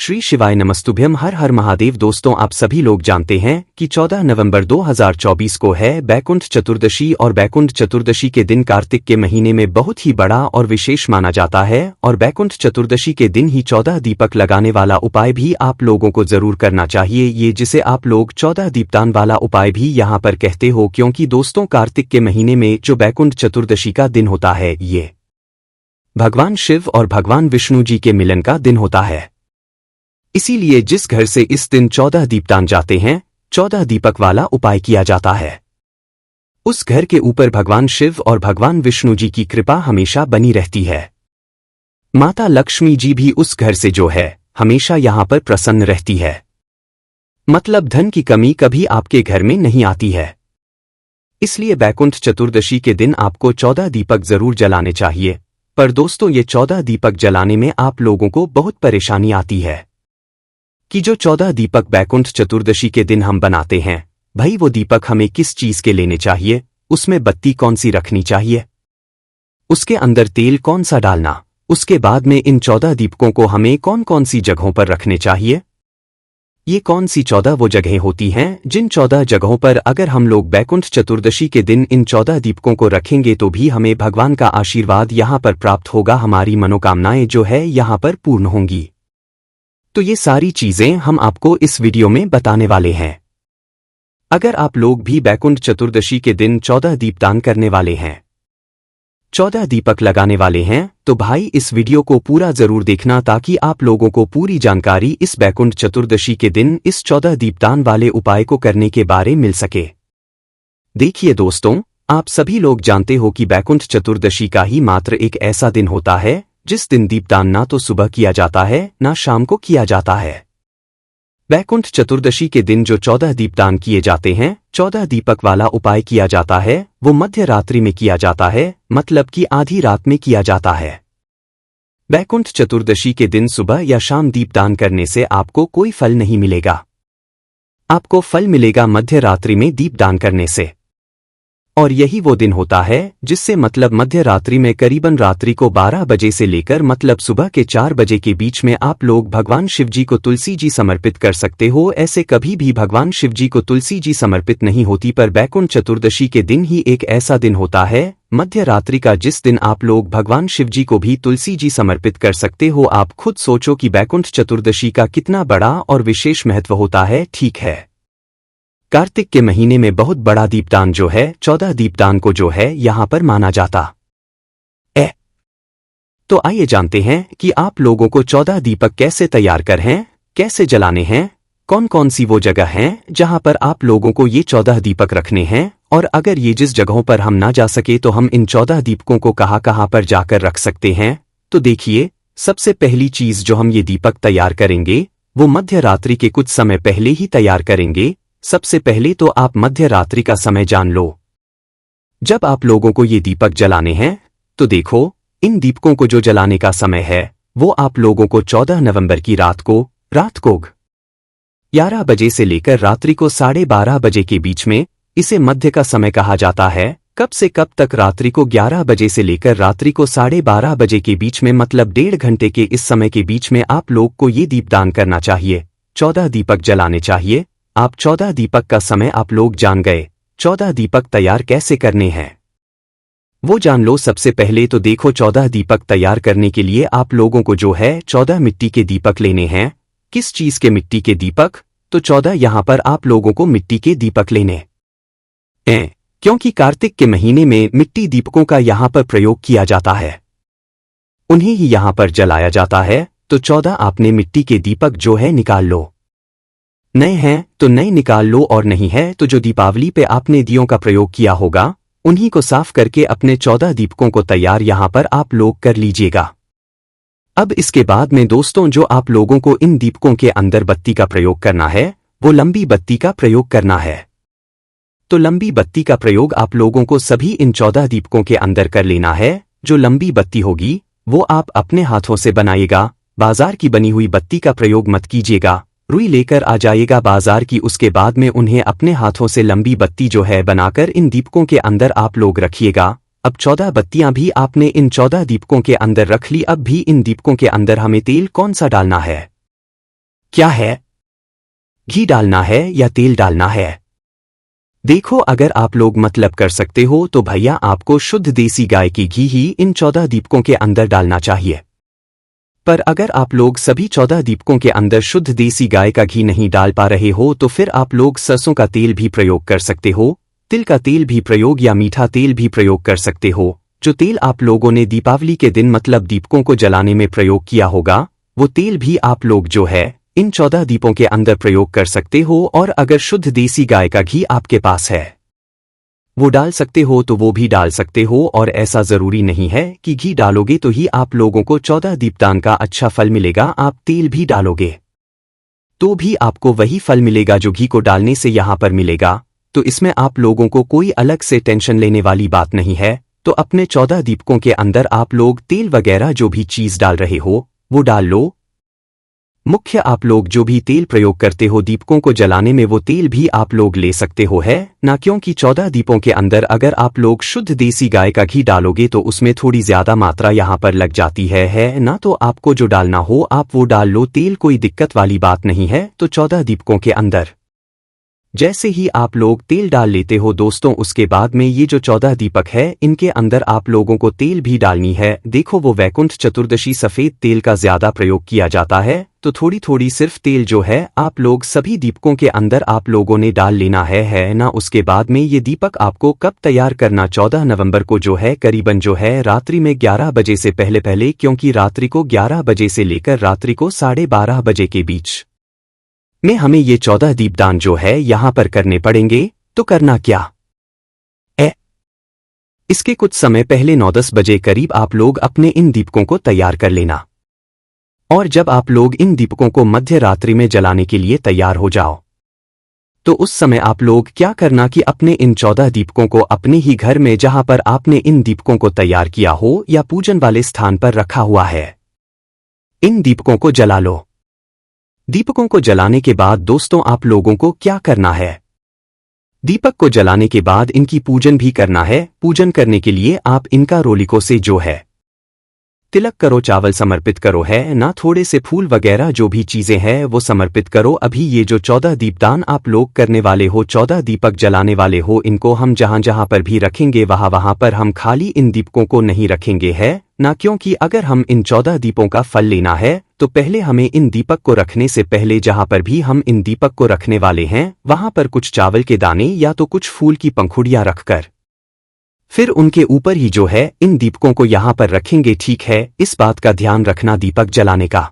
श्री शिवाय नमस्तुभ्यम हर हर महादेव। दोस्तों, आप सभी लोग जानते हैं कि 14 नवंबर 2024 को है बैकुंठ चतुर्दशी और बैकुंठ चतुर्दशी के दिन कार्तिक के महीने में बहुत ही बड़ा और विशेष माना जाता है। और बैकुंठ चतुर्दशी के दिन ही 14 दीपक लगाने वाला उपाय भी आप लोगों को जरूर करना चाहिए, ये जिसे आप लोग 14 दीपदान वाला उपाय भी यहाँ पर कहते हो, क्योंकि दोस्तों कार्तिक के महीने में जो बैकुंठ चतुर्दशी का दिन होता है ये भगवान शिव और भगवान विष्णु जी के मिलन का दिन होता है। इसीलिए जिस घर से इस दिन 14 दीपदान जाते हैं, 14 दीपक वाला उपाय किया जाता है, उस घर के ऊपर भगवान शिव और भगवान विष्णु जी की कृपा हमेशा बनी रहती है। माता लक्ष्मी जी भी उस घर से जो है हमेशा यहाँ पर प्रसन्न रहती है, मतलब धन की कमी कभी आपके घर में नहीं आती है। इसलिए बैकुंठ चतुर्दशी के दिन आपको 14 दीपक जरूर जलाने चाहिए। पर दोस्तों, ये 14 दीपक जलाने में आप लोगों को बहुत परेशानी आती है कि जो 14 दीपक बैकुंठ चतुर्दशी के दिन हम बनाते हैं, भाई वो दीपक हमें किस चीज के लेने चाहिए, उसमें बत्ती कौन सी रखनी चाहिए, उसके अंदर तेल कौन सा डालना, उसके बाद में इन 14 दीपकों को हमें कौन कौन सी जगहों पर रखने चाहिए। ये कौन सी 14 वो जगहें होती हैं जिन 14 जगहों पर अगर हम लोग बैकुंठ चतुर्दशी के दिन इन 14 दीपकों को रखेंगे तो भी हमें भगवान का आशीर्वाद यहाँ पर प्राप्त होगा, हमारी मनोकामनाएं जो है यहाँ पर पूर्ण होंगी। तो ये सारी चीजें हम आपको इस वीडियो में बताने वाले हैं। अगर आप लोग भी बैकुंठ चतुर्दशी के दिन 14 दीपदान करने वाले हैं, 14 दीपक लगाने वाले हैं, तो भाई इस वीडियो को पूरा जरूर देखना ताकि आप लोगों को पूरी जानकारी इस बैकुंठ चतुर्दशी के दिन इस 14 दीपदान वाले उपाय को करने के बारे मिल सके। देखिए दोस्तों, आप सभी लोग जानते हो कि बैकुंठ चतुर्दशी का ही मात्र एक ऐसा दिन होता है जिस दिन दीपदान ना तो सुबह किया जाता है ना शाम को किया जाता है। बैकुंठ चतुर्दशी के दिन जो 14 दीपदान किए जाते हैं, 14 दीपक वाला उपाय किया जाता है, वो मध्य रात्रि में किया जाता है, मतलब कि आधी रात में किया जाता है। बैकुंठ चतुर्दशी के दिन सुबह या शाम दीपदान करने से आपको कोई फल नहीं मिलेगा, आपको फल मिलेगा मध्य रात्रि में दीपदान करने से। और यही वो दिन होता है जिससे मतलब मध्य रात्रि में करीबन रात्रि को 12 बजे से लेकर मतलब सुबह के 4 बजे के बीच में आप लोग भगवान शिव जी को तुलसी जी समर्पित कर सकते हो। ऐसे कभी भी भगवान शिव जी को तुलसी जी समर्पित नहीं होती, पर बैकुंठ चतुर्दशी के दिन ही एक ऐसा दिन होता है मध्य रात्रि का जिस दिन आप लोग भगवान शिव जी को भी तुलसी जी समर्पित कर सकते हो। आप खुद सोचो कि बैकुंठ चतुर्दशी का कितना बड़ा और विशेष महत्व होता है। ठीक है, कार्तिक के महीने में बहुत बड़ा दीपदान जो है 14 दीपदान को जो है यहाँ पर माना जाता है। तो आइए जानते हैं कि आप लोगों को 14 दीपक कैसे तैयार कर हैं, कैसे जलाने हैं, कौन कौन सी वो जगह हैं जहाँ पर आप लोगों को ये 14 दीपक रखने हैं, और अगर ये जिस जगहों पर हम ना जा सके तो हम इन 14 दीपकों को कहाँ पर जाकर रख सकते हैं। तो देखिए, सबसे पहली चीज जो हम ये दीपक तैयार करेंगे वो मध्य रात्रि के कुछ समय पहले ही तैयार करेंगे। सबसे पहले तो आप मध्य रात्रि का समय जान लो। जब आप लोगों को ये दीपक जलाने हैं तो देखो, इन दीपकों को जो जलाने का समय है वो आप लोगों को 14 नवंबर की रात को 11 बजे से लेकर रात्रि को 12:30 बजे के बीच में, इसे मध्य का समय कहा जाता है। कब से कब तक? रात्रि को 11 बजे से लेकर रात्रि को 12:30 बजे के बीच में, मतलब 1.5 घंटे के इस समय के बीच में आप लोग को ये दीपदान करना चाहिए, 14 दीपक जलाने चाहिए। आप 14 दीपक का समय आप लोग जान गए। 14 दीपक तैयार कैसे करने हैं वो जान लो। सबसे पहले तो देखो, 14 दीपक तैयार करने के लिए आप लोगों को जो है 14 मिट्टी के दीपक लेने हैं। किस चीज के मिट्टी के दीपक? तो 14 यहां पर आप लोगों को मिट्टी के दीपक लेने हैं, क्योंकि कार्तिक के महीने में मिट्टी दीपकों का यहां पर प्रयोग किया जाता है, उन्हें ही यहां पर जलाया जाता है। तो 14 आपने मिट्टी के दीपक जो है निकाल लो। नए हैं तो नए निकाल लो, और नहीं है तो जो दीपावली पे आपने दियों का प्रयोग किया होगा उन्हीं को साफ करके अपने 14 दीपकों को तैयार यहां पर आप लोग कर लीजिएगा। अब इसके बाद में दोस्तों, जो आप लोगों को इन दीपकों के अंदर बत्ती का प्रयोग करना है वो लंबी बत्ती का प्रयोग करना है। तो लंबी बत्ती का प्रयोग आप लोगों को सभी इन 14 दीपकों के अंदर कर लेना है। जो लंबी बत्ती होगी वो आप अपने हाथों से बनाइएगा, बाजार की बनी हुई बत्ती का प्रयोग मत कीजिएगा। रुई लेकर आ जाइएगा बाजार की, उसके बाद में उन्हें अपने हाथों से लंबी बत्ती जो है बनाकर इन दीपकों के अंदर आप लोग रखिएगा। अब 14 बत्तियां भी आपने इन 14 दीपकों के अंदर रख ली। अब भी इन दीपकों के अंदर हमें तेल कौन सा डालना है, क्या है? घी डालना है या तेल डालना है? देखो, अगर आप लोग मतलब कर सकते हो तो भैया आपको शुद्ध देसी गाय की घी ही इन 14 दीपकों के अंदर डालना चाहिए। पर अगर आप लोग सभी 14 दीपकों के अंदर शुद्ध देसी गाय का घी नहीं डाल पा रहे हो तो फिर आप लोग सरसों का तेल भी प्रयोग कर सकते हो, तिल का तेल भी प्रयोग या मीठा तेल भी प्रयोग कर सकते हो। जो तेल आप लोगों ने दीपावली के दिन मतलब दीपकों को जलाने में प्रयोग किया होगा, वो तेल भी आप लोग जो है इन 14 दीपों के अंदर प्रयोग कर सकते हो। और अगर शुद्ध देसी गाय का घी आपके पास है वो डाल सकते हो तो वो भी डाल सकते हो। और ऐसा जरूरी नहीं है कि घी डालोगे तो ही आप लोगों को 14 दीपदान का अच्छा फल मिलेगा। आप तेल भी डालोगे तो भी आपको वही फल मिलेगा जो घी को डालने से यहां पर मिलेगा। तो इसमें आप लोगों को कोई अलग से टेंशन लेने वाली बात नहीं है। तो अपने 14 दीपकों के अंदर आप लोग तेल वगैरह जो भी चीज डाल रहे हो वो डाल लो। मुख्य आप लोग जो भी तेल प्रयोग करते हो दीपकों को जलाने में वो तेल भी आप लोग ले सकते हो है ना, क्योंकि 14 दीपों के अंदर अगर आप लोग शुद्ध देसी गाय का घी डालोगे तो उसमें थोड़ी ज्यादा मात्रा यहां पर लग जाती है ना। तो आपको जो डालना हो आप वो डाल लो तेल, कोई दिक्कत वाली बात नहीं है। तो 14 दीपकों के अंदर जैसे ही आप लोग तेल डाल लेते हो दोस्तों, उसके बाद में ये जो 14 दीपक है इनके अंदर आप लोगों को तेल भी डालनी है। देखो, वो वैकुंठ चतुर्दशी सफेद तेल का ज्यादा प्रयोग किया जाता है, तो थोड़ी थोड़ी सिर्फ तेल जो है आप लोग सभी दीपकों के अंदर आप लोगों ने डाल लेना है ना। उसके बाद में ये दीपक आपको कब तैयार करना, 14 नवंबर को जो है करीबन जो है रात्रि में 11 बजे से पहले पहले, क्योंकि रात्रि को 11 बजे से लेकर रात्रि को 12:30 बजे के बीच में हमें ये 14 दीपदान जो है यहां पर करने पड़ेंगे। तो करना क्या है? इसके कुछ समय पहले 9-10 बजे करीब आप लोग अपने इन दीपकों को तैयार कर लेना। और जब आप लोग इन दीपकों को मध्य रात्रि में जलाने के लिए तैयार हो जाओ तो उस समय आप लोग क्या करना कि अपने इन 14 दीपकों को अपने ही घर में जहां पर आपने इन दीपकों को तैयार किया हो या पूजन वाले स्थान पर रखा हुआ है, इन दीपकों को जला लो। दीपकों को जलाने के बाद दोस्तों आप लोगों को क्या करना है? दीपक को जलाने के बाद इनकी पूजन भी करना है। पूजन करने के लिए आप इनका रोलिकों से जो है तिलक करो, चावल समर्पित करो है ना, थोड़े से फूल वगैरह जो भी चीजें हैं वो समर्पित करो। अभी ये जो 14 दीपदान आप लोग करने वाले हो, 14 दीपक जलाने वाले हो, इनको हम जहां जहां पर भी रखेंगे वहां पर हम खाली इन दीपकों को नहीं रखेंगे है ना, क्योंकि अगर हम इन 14 दीपों का फल लेना है तो पहले हमें इन दीपक को रखने से पहले जहां पर भी हम इन दीपक को रखने वाले हैं वहां पर कुछ चावल के दाने या तो कुछ फूल की पंखुड़ियां रखकर फिर उनके ऊपर ही जो है इन दीपकों को यहां पर रखेंगे। ठीक है, इस बात का ध्यान रखना, दीपक जलाने का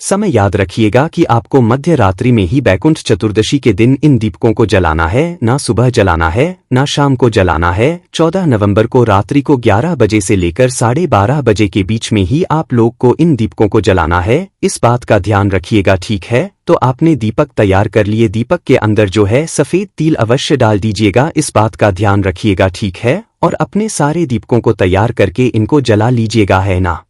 समय याद रखिएगा कि आपको मध्य रात्रि में ही बैकुंठ चतुर्दशी के दिन इन दीपकों को जलाना है, ना सुबह जलाना है ना शाम को जलाना है। 14 नवंबर को रात्रि को 11 बजे से लेकर 12:30 बजे के बीच में ही आप लोग को इन दीपकों को जलाना है। इस बात का ध्यान रखिएगा। ठीक है, तो आपने दीपक तैयार कर लिए, दीपक के अंदर जो है सफेद तिल अवश्य डाल दीजिएगा, इस बात का ध्यान रखिएगा। ठीक है, और अपने सारे दीपकों को तैयार करके इनको जला लीजिएगा है ना।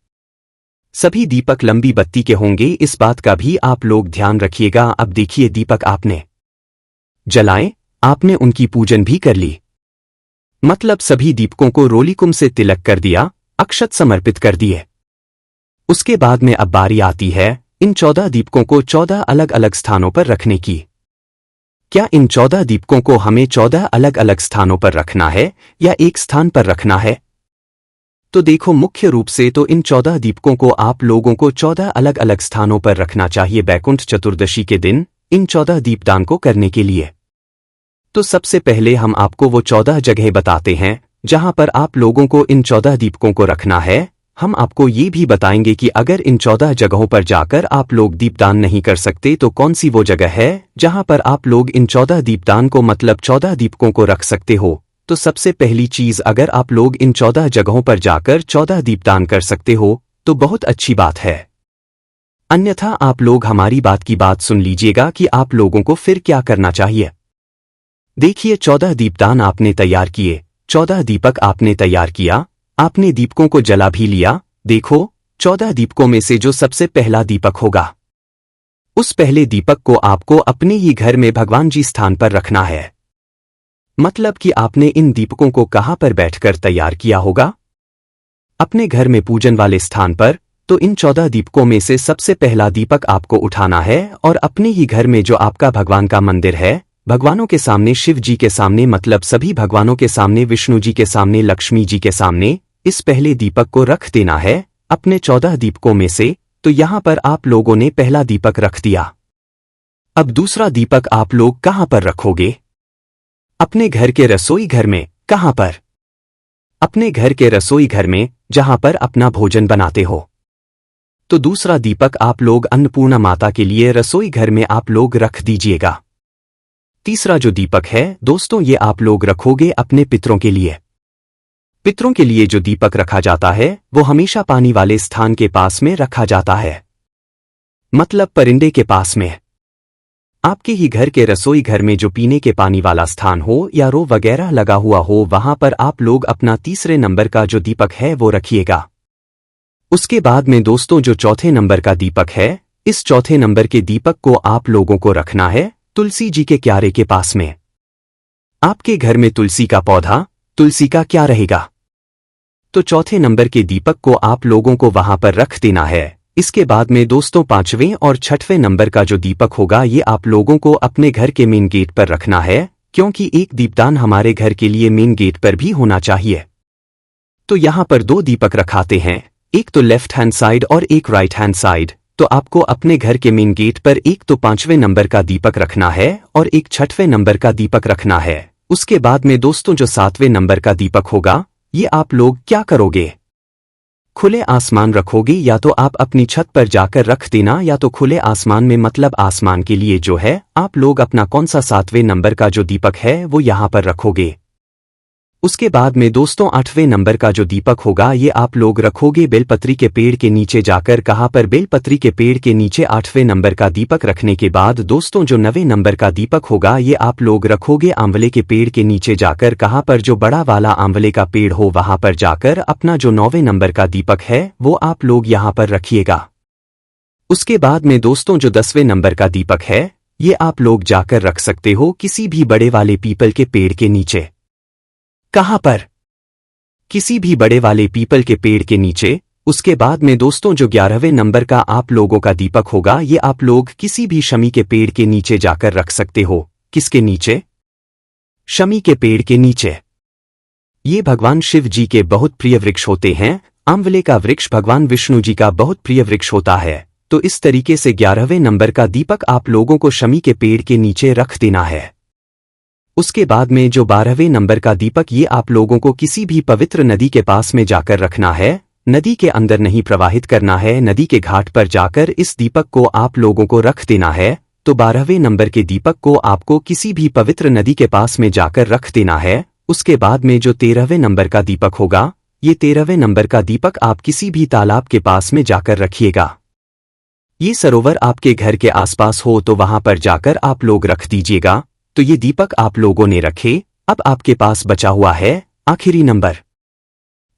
सभी दीपक लंबी बत्ती के होंगे, इस बात का भी आप लोग ध्यान रखिएगा। अब देखिए, दीपक आपने जलाए, आपने उनकी पूजन भी कर ली, मतलब सभी दीपकों को रोलिकुम से तिलक कर दिया, अक्षत समर्पित कर दिए। उसके बाद में अब बारी आती है इन 14 दीपकों को 14 अलग अलग स्थानों पर रखने की। क्या इन 14 दीपकों को हमें 14 अलग अलग स्थानों पर रखना है या एक स्थान पर रखना है? तो देखो, मुख्य रूप से तो इन 14 दीपकों को आप लोगों को 14 अलग अलग स्थानों पर रखना चाहिए बैकुंठ चतुर्दशी के दिन इन 14 दीपदान को करने के लिए। तो सबसे पहले हम आपको वो 14 जगह बताते हैं जहां पर आप लोगों को इन 14 दीपकों को रखना है। हम आपको ये भी बताएंगे कि अगर इन 14 जगहों पर जाकर आप लोग दीपदान नहीं कर सकते तो कौन सी वो जगह है जहां पर आप लोग इन 14 दीपदान को मतलब 14 दीपकों को रख सकते हो। तो सबसे पहली चीज, अगर आप लोग इन 14 जगहों पर जाकर 14 दीपदान कर सकते हो तो बहुत अच्छी बात है, अन्यथा आप लोग हमारी बात की बात सुन लीजिएगा कि आप लोगों को फिर क्या करना चाहिए। देखिए, 14 दीपदान आपने तैयार किए, 14 दीपक आपने तैयार किया, आपने दीपकों को जला भी लिया। देखो, 14 दीपकों में से जो सबसे पहला दीपक होगा उस पहले दीपक को आपको अपने ही घर में भगवान जी स्थान पर रखना है। मतलब कि आपने इन दीपकों को कहां पर बैठकर तैयार किया होगा? अपने घर में पूजन वाले स्थान पर, तो इन 14 दीपकों में से सबसे पहला दीपक आपको उठाना है और अपने ही घर में जो आपका भगवान का मंदिर है, भगवानों के सामने, शिव जी के सामने, मतलब सभी भगवानों के सामने, विष्णु जी के सामने, लक्ष्मी जी के सामने, इस पहले दीपक को रख देना है अपने 14 दीपकों में से। तो यहां पर आप लोगों ने पहला दीपक रख दिया। अब दूसरा दीपक आप लोग कहां पर रखोगे? अपने घर के रसोई घर में। कहां पर? अपने घर के रसोई घर में, जहां पर अपना भोजन बनाते हो। तो दूसरा दीपक आप लोग अन्नपूर्णा माता के लिए रसोई घर में आप लोग रख दीजिएगा। तीसरा जो दीपक है दोस्तों, ये आप लोग रखोगे अपने पितरों के लिए। पितरों के लिए जो दीपक रखा जाता है वो हमेशा पानी वाले स्थान के पास में रखा जाता है, मतलब परिंदे के पास में। आपके ही घर के रसोई घर में जो पीने के पानी वाला स्थान हो या रो वगैरह लगा हुआ हो, वहां पर आप लोग अपना तीसरे नंबर का जो दीपक है वो रखिएगा। उसके बाद में दोस्तों जो चौथे नंबर का दीपक है, इस चौथे नंबर के दीपक को आप लोगों को रखना है तुलसी जी के क्यारे के पास में। आपके घर में तुलसी का पौधा, तुलसी का क्या रहेगा, तो चौथे नंबर के दीपक को आप लोगों को वहां पर रख देना है। इसके बाद में दोस्तों पांचवें और छठवें नंबर का जो दीपक होगा, ये आप लोगों को अपने घर के मेन गेट पर रखना है, क्योंकि एक दीपदान हमारे घर के लिए मेन गेट पर भी होना चाहिए। तो यहां पर 2 दीपक रखाते हैं, एक तो लेफ्ट हैंड साइड और एक राइट हैंड साइड। तो आपको अपने घर के मेन गेट पर एक तो 5वें नंबर का दीपक रखना है और एक 6वें नंबर का दीपक रखना है। उसके बाद में दोस्तों जो 7वें नंबर का दीपक होगा, ये आप लोग क्या करोगे? खुले आसमान रखोगे, या तो आप अपनी छत पर जाकर रख देना, या तो खुले आसमान में, मतलब आसमान के लिए जो है आप लोग अपना कौन सा 7वें नंबर का जो दीपक है वो यहां पर रखोगे। उसके बाद में दोस्तों 8वें नंबर का जो दीपक होगा, ये आप लोग रखोगे बेलपत्री के पेड़ के नीचे जाकर। कहां पर? बेलपत्री के पेड़ के नीचे 8वें नंबर का दीपक रखने के बाद दोस्तों जो 9वें नंबर का दीपक होगा, ये आप लोग रखोगे आंवले के पेड़ के नीचे जाकर। कहां पर? जो बड़ा वाला आंवले का पेड़ हो वहां पर जाकर अपना जो 9वें नंबर का दीपक है वो आप लोग यहां पर रखिएगा। उसके बाद में दोस्तों जो 10वें नंबर का दीपक है, ये आप लोग जाकर रख सकते हो किसी भी बड़े वाले पीपल के पेड़ के नीचे। कहां पर? किसी भी बड़े वाले पीपल के पेड़ के नीचे। उसके बाद में दोस्तों जो 11वें नंबर का आप लोगों का दीपक होगा, ये आप लोग किसी भी शमी के पेड़ के नीचे जाकर रख सकते हो। किसके नीचे? शमी के पेड़ के नीचे। ये भगवान शिव जी के बहुत प्रिय वृक्ष होते हैं। आंवले का वृक्ष भगवान विष्णु जी का बहुत प्रिय वृक्ष होता है। तो इस तरीके से 11वें नंबर का दीपक आप लोगों को शमी के पेड़ के नीचे रख देना है। उसके बाद में जो 12वें नंबर का दीपक, ये आप लोगों को किसी भी पवित्र नदी के पास में जाकर रखना है। नदी के अंदर नहीं प्रवाहित करना है, नदी के घाट पर जाकर इस दीपक को आप लोगों को रख देना है। तो 12वें नंबर के दीपक को आपको किसी भी पवित्र नदी के पास में जाकर रख देना है। उसके बाद में जो 13वें नंबर का दीपक होगा, ये 13वें नंबर का दीपक आप किसी भी तालाब के पास में जाकर रखिएगा। ये सरोवर आपके घर के आसपास हो तो वहां पर जाकर आप लोग रख दीजिएगा। तो ये दीपक आप लोगों ने रखे। अब आपके पास बचा हुआ है आखिरी नंबर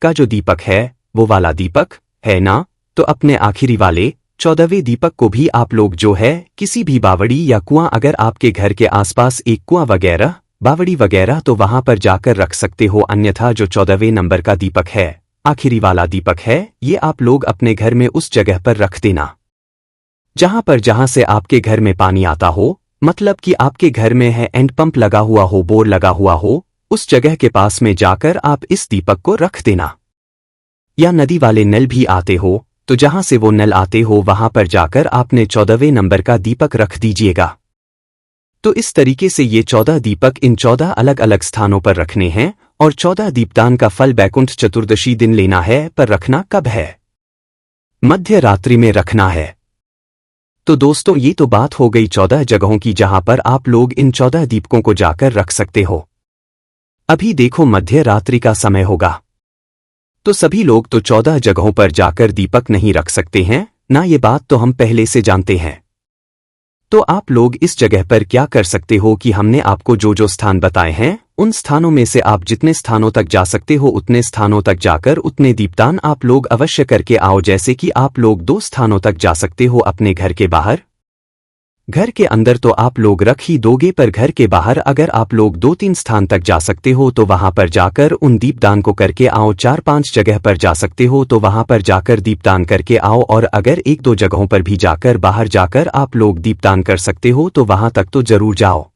का जो दीपक है, वो वाला दीपक है ना। तो अपने आखिरी वाले 14वें दीपक को भी आप लोग जो है किसी भी बावड़ी या कुआं, अगर आपके घर के आसपास एक कुआं वगैरह, बावड़ी वगैरह, तो वहां पर जाकर रख सकते हो। अन्यथा जो 14वें नंबर का दीपक है, आखिरी वाला दीपक है, ये आप लोग अपने घर में उस जगह पर रख देना जहां से आपके घर में पानी आता हो, मतलब कि आपके घर में है एंड पंप लगा हुआ हो, बोर लगा हुआ हो, उस जगह के पास में जाकर आप इस दीपक को रख देना। या नदी वाले नल भी आते हो तो जहां से वो नल आते हो वहां पर जाकर आपने 14वें नंबर का दीपक रख दीजिएगा। तो इस तरीके से ये 14 दीपक इन 14 अलग अलग स्थानों पर रखने हैं। और 14 दीपदान का फल बैकुंठ चतुर्दशी दिन लेना है, पर रखना कब है? मध्य रात्रि में रखना है। तो दोस्तों ये तो बात हो गई 14 जगहों की जहां पर आप लोग इन 14 दीपकों को जाकर रख सकते हो। अभी देखो मध्य रात्रि का समय होगा, तो सभी लोग तो 14 जगहों पर जाकर दीपक नहीं रख सकते हैं ना, ये बात तो हम पहले से जानते हैं। तो आप लोग इस जगह पर क्या कर सकते हो कि हमने आपको जो जो स्थान बताए हैं, उन स्थानों में से आप जितने स्थानों तक जा सकते हो उतने स्थानों तक जाकर उतने दीपदान आप लोग अवश्य करके आओ। जैसे कि आप लोग 2 स्थानों तक जा सकते हो अपने घर के बाहर, घर के अंदर तो आप लोग रख ही दोगे, पर घर के बाहर अगर आप लोग 2-3 स्थान तक जा सकते हो तो वहां पर जाकर उन दीपदान को करके आओ। 4-5 जगह पर जा सकते हो तो वहां पर जाकर दीपदान करके आओ, और अगर 1-2 जगहों पर भी जाकर बाहर जाकर आप लोग दीपदान कर सकते हो तो वहां तक तो जरूर जाओ।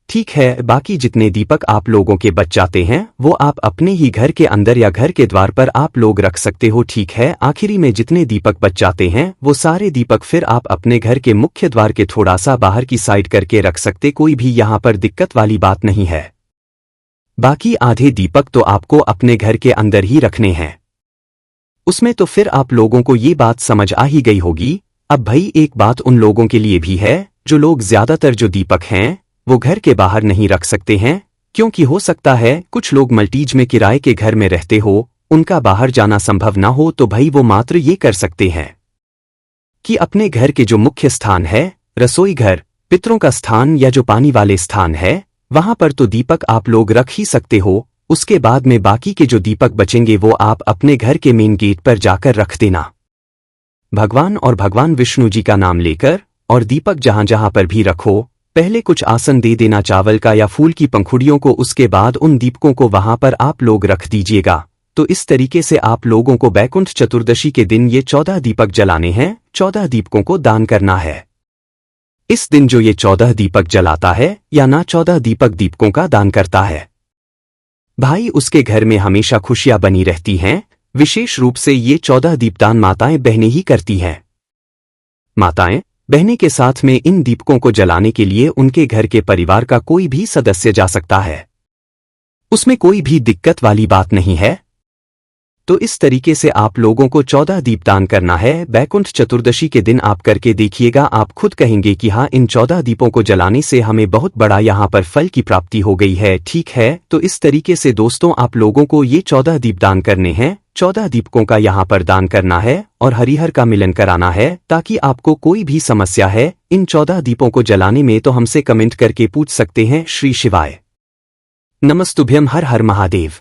ठीक है, बाकी जितने दीपक आप लोगों के बच जाते हैं वो आप अपने ही घर के अंदर या घर के द्वार पर आप लोग रख सकते हो। ठीक है, आखिरी में जितने दीपक बच जाते हैं वो सारे दीपक फिर आप अपने घर के मुख्य द्वार के थोड़ा सा बाहर की साइड करके रख सकते, कोई भी यहाँ पर दिक्कत वाली बात नहीं है। बाकी आधे दीपक तो आपको अपने घर के अंदर ही रखने हैं। उसमें तो फिर आप लोगों को ये बात समझ आ ही गई होगी। अब भाई एक बात उन लोगों के लिए भी है जो लोग ज्यादातर जो दीपक हैं वो घर के बाहर नहीं रख सकते हैं, क्योंकि हो सकता है कुछ लोग मल्टीज में किराए के घर में रहते हो, उनका बाहर जाना संभव ना हो, तो भाई वो मात्र ये कर सकते हैं कि अपने घर के जो मुख्य स्थान है, रसोई घर, पितरों का स्थान या जो पानी वाले स्थान है, वहां पर तो दीपक आप लोग रख ही सकते हो। उसके बाद में बाकी के जो दीपक बचेंगे वो आप अपने घर के मेन गेट पर जाकर रख देना, भगवान और भगवान विष्णु जी का नाम लेकर। और दीपक जहां जहां पर भी रखो, पहले कुछ आसन दे देना चावल का या फूल की पंखुड़ियों को, उसके बाद उन दीपकों को वहां पर आप लोग रख दीजिएगा। तो इस तरीके से आप लोगों को बैकुंठ चतुर्दशी के दिन ये 14 दीपक जलाने हैं, 14 दीपकों को दान करना है। इस दिन जो ये 14 दीपक जलाता है या ना 14 दीपकों का दान करता है, भाई उसके घर में हमेशा खुशियां बनी रहती हैं। विशेष रूप से ये 14 दीपदान माताएं बहनें ही करती हैं। माताएं बहनें के साथ में इन दीपकों को जलाने के लिए उनके घर के परिवार का कोई भी सदस्य जा सकता है, उसमें कोई भी दिक्कत वाली बात नहीं है। तो इस तरीके से आप लोगों को 14 दीपदान करना है बैकुंठ चतुर्दशी के दिन। आप करके देखिएगा, आप खुद कहेंगे कि हाँ, इन 14 दीपों को जलाने से हमें बहुत बड़ा यहाँ पर फल की प्राप्ति हो गई है। ठीक है, तो इस तरीके से दोस्तों आप लोगों को ये 14 दीपदान करने हैं, 14 दीपकों का यहाँ पर दान करना है और हरिहर का मिलन कराना है, ताकि आपको कोई भी समस्या है इन 14 दीपों को जलाने में तो हमसे कमेंट करके पूछ सकते हैं। श्री शिवाय नमस्तुभ्यम, हर हर महादेव।